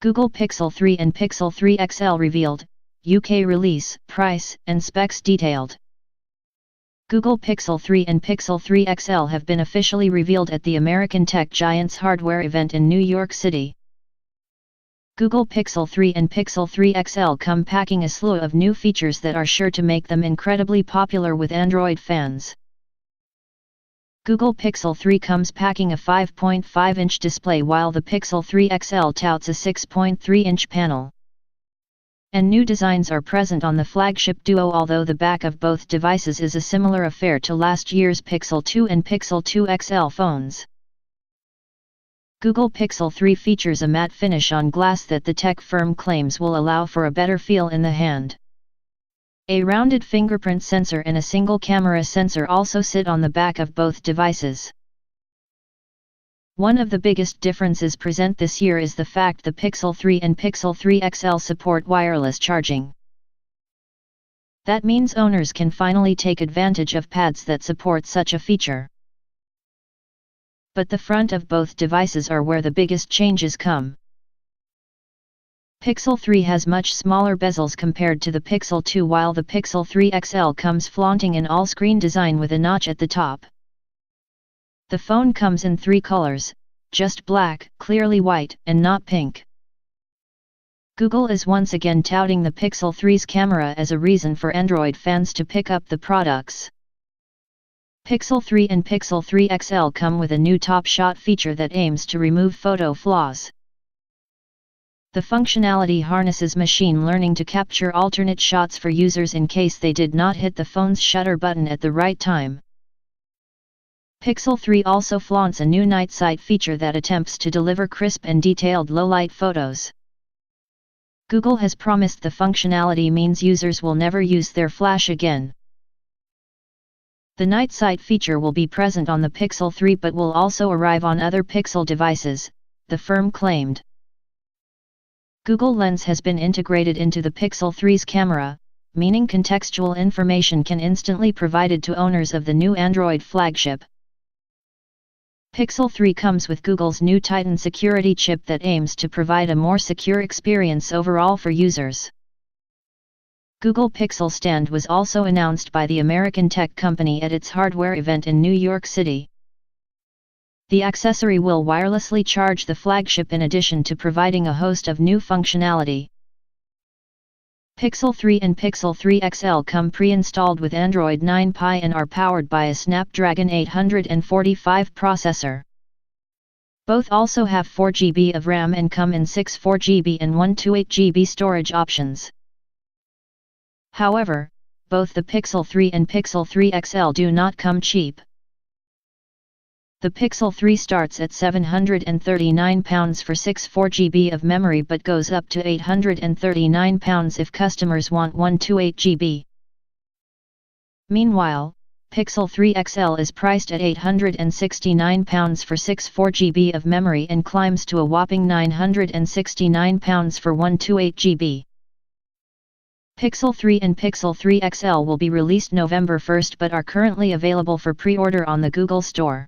Google Pixel 3 and Pixel 3 XL revealed, UK release, price, and specs detailed. Google Pixel 3 and Pixel 3 XL have been officially revealed at the American tech giant's hardware event in New York City. Google Pixel 3 and Pixel 3 XL come packing a slew of new features that are sure to make them incredibly popular with Android fans. Google Pixel 3 comes packing a 5.5-inch display while the Pixel 3 XL touts a 6.3-inch panel. And new designs are present on the flagship Duo, although the back of both devices is a similar affair to last year's Pixel 2 and Pixel 2 XL phones. Google Pixel 3 features a matte finish on glass that the tech firm claims will allow for a better feel in the hand. A rounded fingerprint sensor and a single camera sensor also sit on the back of both devices. One of the biggest differences present this year is the fact the Pixel 3 and Pixel 3 XL support wireless charging. That means owners can finally take advantage of pads that support such a feature. But the front of both devices are where the biggest changes come. Pixel 3 has much smaller bezels compared to the Pixel 2, while the Pixel 3 XL comes flaunting an all-screen design with a notch at the top. The phone comes in 3 colors, just black, clearly white, and not pink. Google is once again touting the Pixel 3's camera as a reason for Android fans to pick up the products. Pixel 3 and Pixel 3 XL come with a new top shot feature that aims to remove photo flaws. The functionality harnesses machine learning to capture alternate shots for users in case they did not hit the phone's shutter button at the right time. Pixel 3 also flaunts a new night sight feature that attempts to deliver crisp and detailed low-light photos. Google has promised the functionality means users will never use their flash again. The night sight feature will be present on the Pixel 3 but will also arrive on other Pixel devices, the firm claimed. Google Lens has been integrated into the Pixel 3's camera, meaning contextual information can instantly be provided to owners of the new Android flagship. Pixel 3 comes with Google's new Titan security chip that aims to provide a more secure experience overall for users. Google Pixel stand was also announced by the American tech company at its hardware event in New York City. The accessory will wirelessly charge the flagship in addition to providing a host of new functionality. Pixel 3 and Pixel 3 XL come pre-installed with Android 9 Pie and are powered by a Snapdragon 845 processor. Both also have 4GB of RAM and come in 6 4GB and 128GB storage options. However, both the Pixel 3 and Pixel 3 XL do not come cheap. The Pixel 3 starts at £739 for 6 4GB of memory but goes up to £839 if customers want 128GB. Meanwhile, Pixel 3 XL is priced at £869 for 6 4GB of memory and climbs to a whopping £969 for 128GB. Pixel 3 and Pixel 3 XL will be released November 1 but are currently available for pre-order on the Google Store.